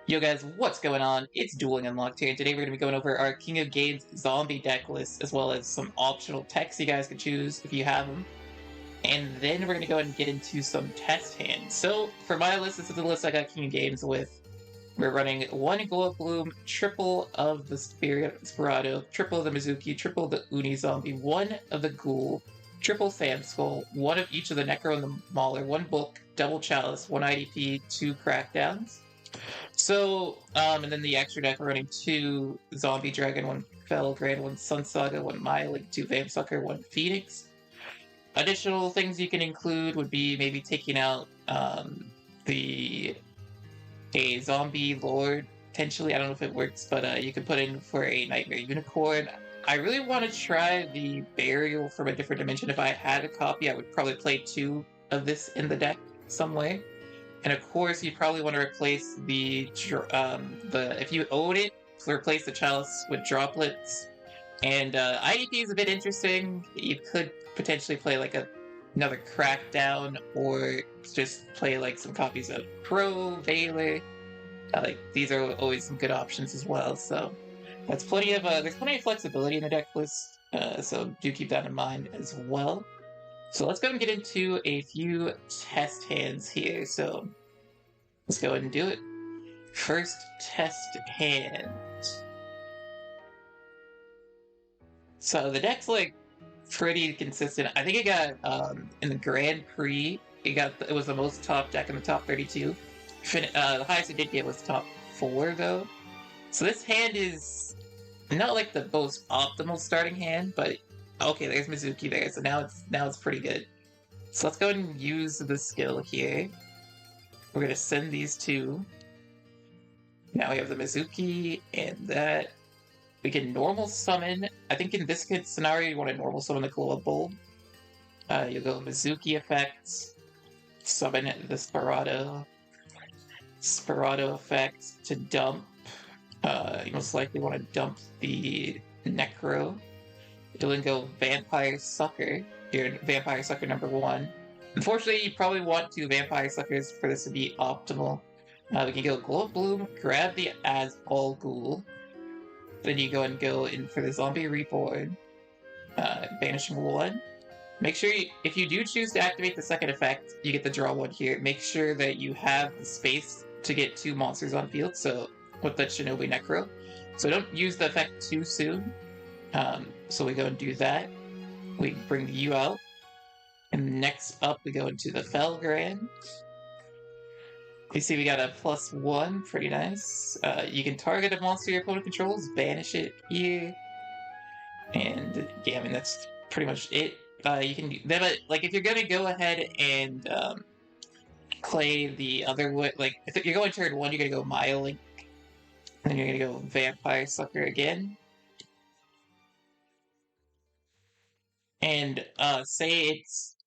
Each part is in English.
Yo guys, what's going on? It's Dueling Unlocked here, and today we're going to be going over our King of Games zombie deck list, as well as some optional techs you guys can choose if you have them. And then we're going to go ahead and get into some test hands. So, for my list, this is the list I got King of Games with. We're running one Glow Up Bloom, triple of the Spirito, triple of the Mizuki, triple of the Uni Zombie, one of the Ghoul, triple Sand Skull, one of each of the Necro and the Mauler, one Book, double Chalice, one IDP, two Crackdowns. So, and then the extra deck, we're running two Zombie Dragon, one Fell Grand, one Sun Saga, one Myling, two Vamp Sucker, one Phoenix. Additional things you can include would be maybe taking out a Zombie Lord, potentially. I don't know if it works, but you can put in for a Nightmare Unicorn. I really want to try the Burial from a different dimension. If I had a copy, I would probably play two of this in the deck some way. And of course, you'd probably want to replace the if you own it, replace the Chalice with Droplets. And IDP is a bit interesting. You could potentially play like another Crackdown, or just play like some copies of Crow, Veiler. Like these are always some good options as well. So that's plenty of there's plenty of flexibility in the deck list. So do keep that in mind as well. So let's go and get into a few test hands here. So let's go ahead and do it. First test hand. So the deck's like pretty consistent. I think it got in the Grand Prix. It was the most top deck in the top 32. The highest it did get was top 4 though. So this hand is not like the most optimal starting hand, but okay, there's Mizuki there, so now it's pretty good. So let's go ahead and use the skill here. We're gonna send these two. Now we have the Mizuki and that. We can normal summon. I think in this scenario you want to normal summon the Glow Up Bulb. You'll go Mizuki effects, summon the Spirito effect to dump. You most likely want to dump the Necro. You'll then go Vampire Sucker. Your Vampire Sucker number 1. Unfortunately, you probably want 2 Vampire Suckers for this to be optimal. We can go Glow Up Bloom, grab the All Ghoul. Then you go and go in for the Zombie Reborn, banishing 1. Make sure if you do choose to activate the second effect, you get to draw 1 here. Make sure that you have the space to get 2 monsters on field, so with the Shinobi Necro. So don't use the effect too soon. So we go and do that. We bring you out. And next up, we go into the Felgrand. You see we got a +1, pretty nice. You can target a monster your opponent controls, banish it here. And yeah, I mean, that's pretty much it. You can then, like, if you're gonna go ahead and play the other way, like, if you're going turn 1, you're gonna go Myling. Then you're gonna go Vampire Sucker again. And and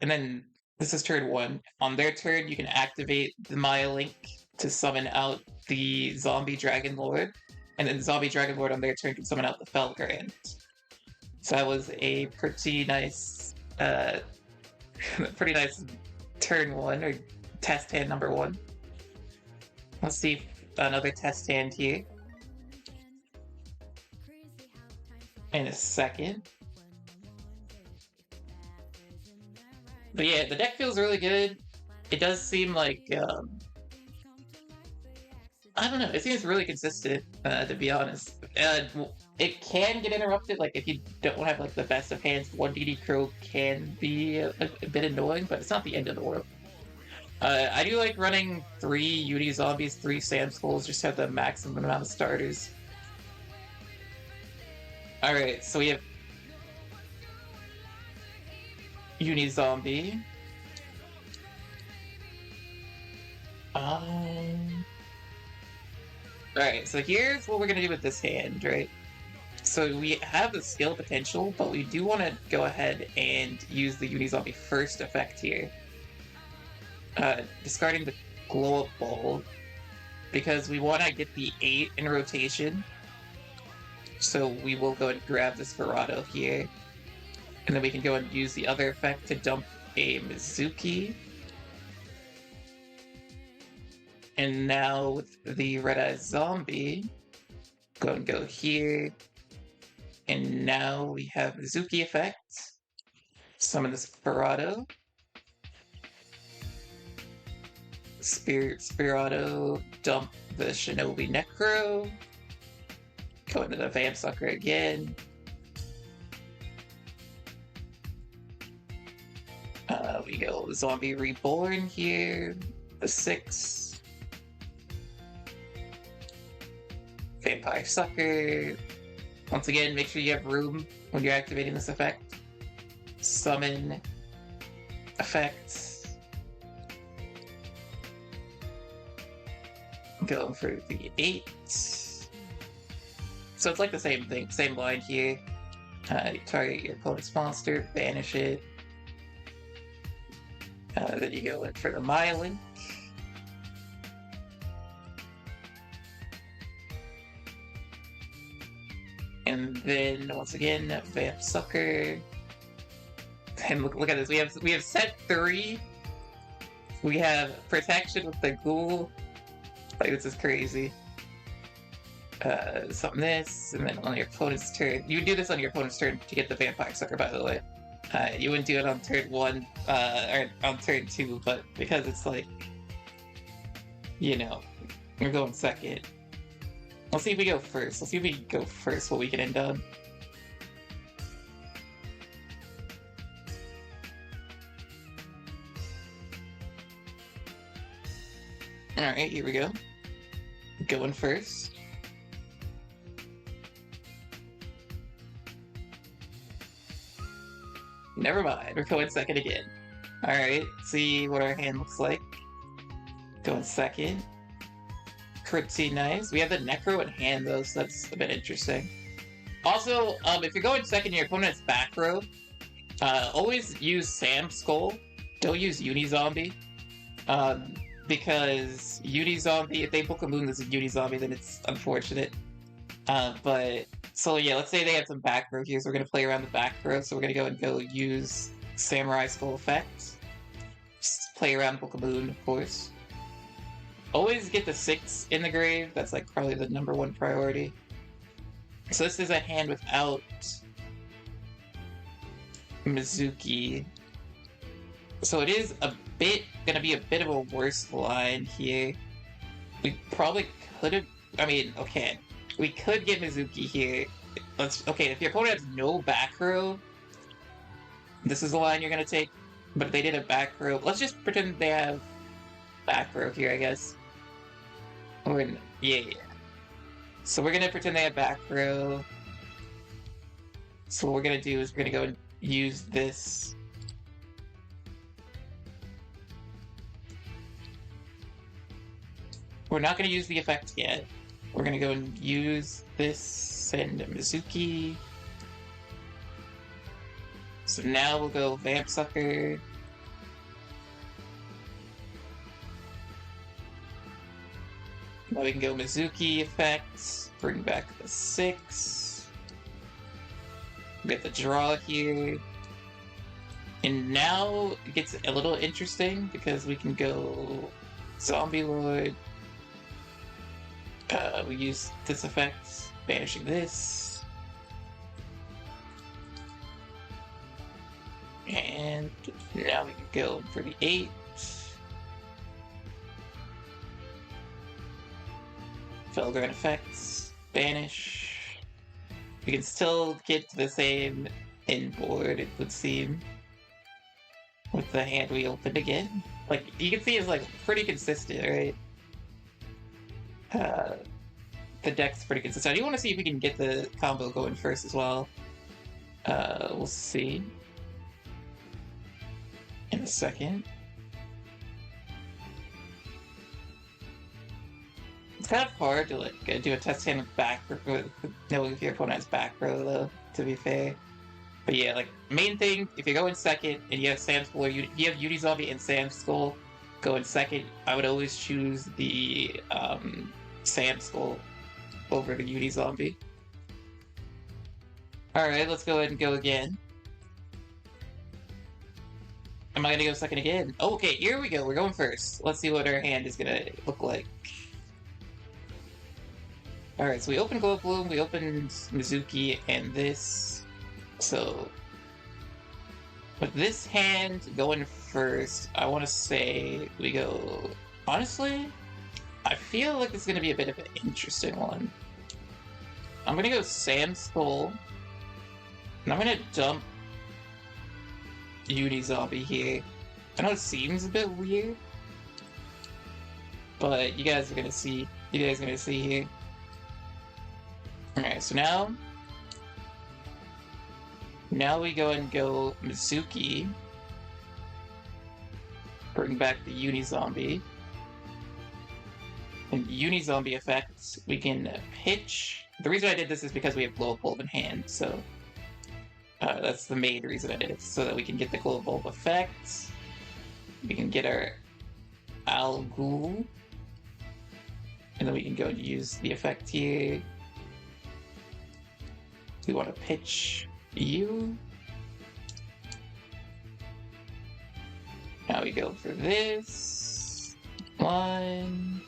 then this is turn 1. On their turn, you can activate the Myling to summon out the Zombie Dragon Lord, and then the Zombie Dragon Lord on their turn can summon out the Felgrand. So that was a pretty nice, turn 1, or test hand number 1. Let's see another test hand here in a second. But yeah, the deck feels really good. It does seem like, I don't know, it seems really consistent, to be honest. It can get interrupted, like, if you don't have, like, the best of hands, 1 DD Crow can be a bit annoying, but it's not the end of the world. I do like running 3 Uni Zombies, 3 Sand Skulls, just to have the maximum amount of starters. Alright, so we have Uni Zombie. Alright, so here's what we're gonna do with this hand, right? So we have the skill potential, but we do want to go ahead and use the Uni Zombie first effect here. Discarding the Glow Up Bulb, because we want to get the 8 in rotation. So we will go and grab the Spirito here. And then we can go and use the other effect to dump a Mizuki. And now with the red-eyed zombie, go here. And now we have Mizuki effect. Summon the Spirato. Spirato, dump the Shinobi Necro. Go into the Vamp Sucker again. We go Zombie Reborn here. The 6. Vampire Sucker. Once again, make sure you have room when you're activating this effect. Summon. Effects. Go for the 8. So it's like the same thing, same line here. Target your opponent's monster, banish it. Then you go in for the Myelin. And then once again, Vamp Sucker. And look at this. We have set 3. We have protection with the ghoul. Like, this is crazy. Something this, and then on your opponent's turn. You do this on your opponent's turn to get the Vampire Sucker, by the way. You wouldn't do it on turn 1, or on turn 2, but because it's like, you know, we're going second. Let's see if we go first. Let's see if we go first, what we can end on. Alright, here we go. Going first. Never mind, we're going second again. Alright, see what our hand looks like. Going second. Pretty nice. We have the Necro in hand though, so that's a bit interesting. Also, if you're going second, your opponent's back row, always use Sam's Skull. Don't use Uni-Zombie. Because Uni-Zombie, if they book a moon that's a Uni-Zombie, then it's unfortunate. So yeah, let's say they have some back row here, so we're going to play around the back row, so we're going to go use Samurai Skull effect. Just play around Book of Moon, of course. Always get the 6 in the grave, that's like probably the #1 priority. So this is a hand without Mizuki. So it is gonna be a bit of a worse line here. We probably could have, okay. We could get Mizuki here. Okay, if your opponent has no back row, this is the line you're gonna take. But if they did a back row, let's just pretend they have back row here, I guess. Yeah. So we're gonna pretend they have back row. So what we're gonna do is we're gonna go and use this. We're not gonna use the effect yet. We're gonna go and use this and Mizuki. So now we'll go Vamp Sucker. Now we can go Mizuki effects, bring back the 6. We get the draw here. And now it gets a little interesting because we can go Zombie Lord. We use this effect, banishing this. And now we can go for the 8. Felgren effects, banish. We can still get to the same inboard, it would seem, with the hand we opened again. Like, you can see it's like pretty consistent, right? The deck's pretty consistent. I do want to see if we can get the combo going first as well. We'll see in a second. It's kind of hard to like do a test hand with back with knowing if your opponent has back row though, to be fair. But yeah, like main thing, if you're going second and you have Sam's Skull, or you have Uni-Zombie and Sam's Skull going second, I would always choose the Sam's Skull over the Uni-Zombie. Alright, let's go ahead and go again. Am I gonna go second again? Oh, okay, here we go. We're going first. Let's see what our hand is gonna look like. Alright, so we opened Glow Bloom, we opened Mizuki, and this. So, with this hand going first, I want to say we go... Honestly, I feel like this is going to be a bit of an interesting one. I'm going to go Sand Skull, and I'm going to dump Zombie here. I know it seems a bit weird, but you guys are going to see. You guys are going to see here. Alright, so now we go and go Mizuki. Bring back the Unizombie. And Unizombie effects, we can pitch. The reason I did this is because we have Glow Bulb in hand, so that's the main reason I did it, so that we can get the Glow Bulb effect. We can get our Algul, and then we can go and use the effect here. We want to pitch you. Now we go for this one.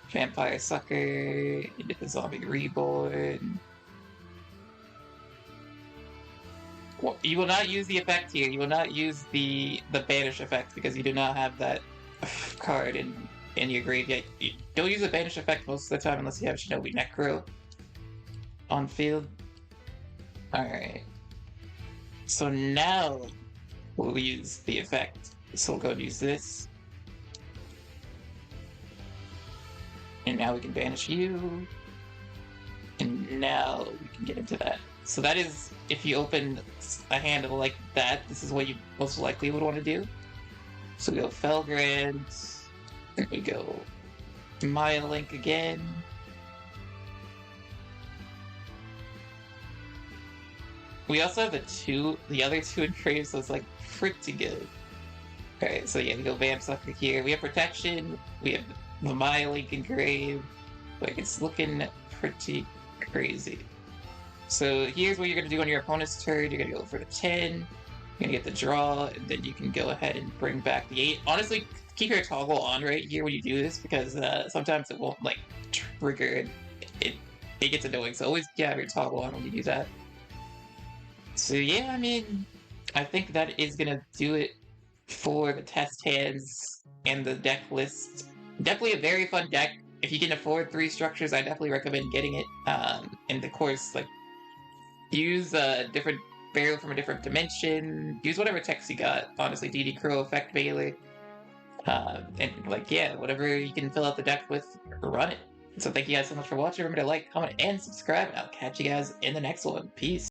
Vampire Sucker into the Zombie Reborn. Well, you will not use the effect here. You will not use the Banish effect because you do not have that card in your graveyard. You don't use the Banish effect most of the time unless you have Shinobi Necro on field. Alright. So now we'll use the effect. So we'll go and use this. And now we can banish you. And now we can get into that. So that is, if you open a hand like that, this is what you most likely would want to do. So we go Felgrand. There we go Maya Link again. We also have the other two engraved, so it's like pretty good. Alright, so yeah, we go Vamp Sucker here. We have Protection, we have the Maya Link engraved. Like, it's looking pretty crazy. So here's what you're gonna do on your opponent's turn. You're gonna go for the 10, you're gonna get the draw, and then you can go ahead and bring back the 8. Honestly, keep your toggle on right here when you do this, because sometimes it won't, like, trigger it. It gets annoying, so always have your toggle on when you do that. So yeah, I mean, I think that is gonna do it for the test hands and the deck list. Definitely a very fun deck. If you can afford 3 structures, I definitely recommend getting it. And of course, like, use a different burial from a different dimension. Use whatever text you got. Honestly, DD Crow, Effect Bailey. And like, yeah, whatever you can fill out the deck with, run it. So thank you guys so much for watching. Remember to like, comment, and subscribe, and I'll catch you guys in the next one. Peace.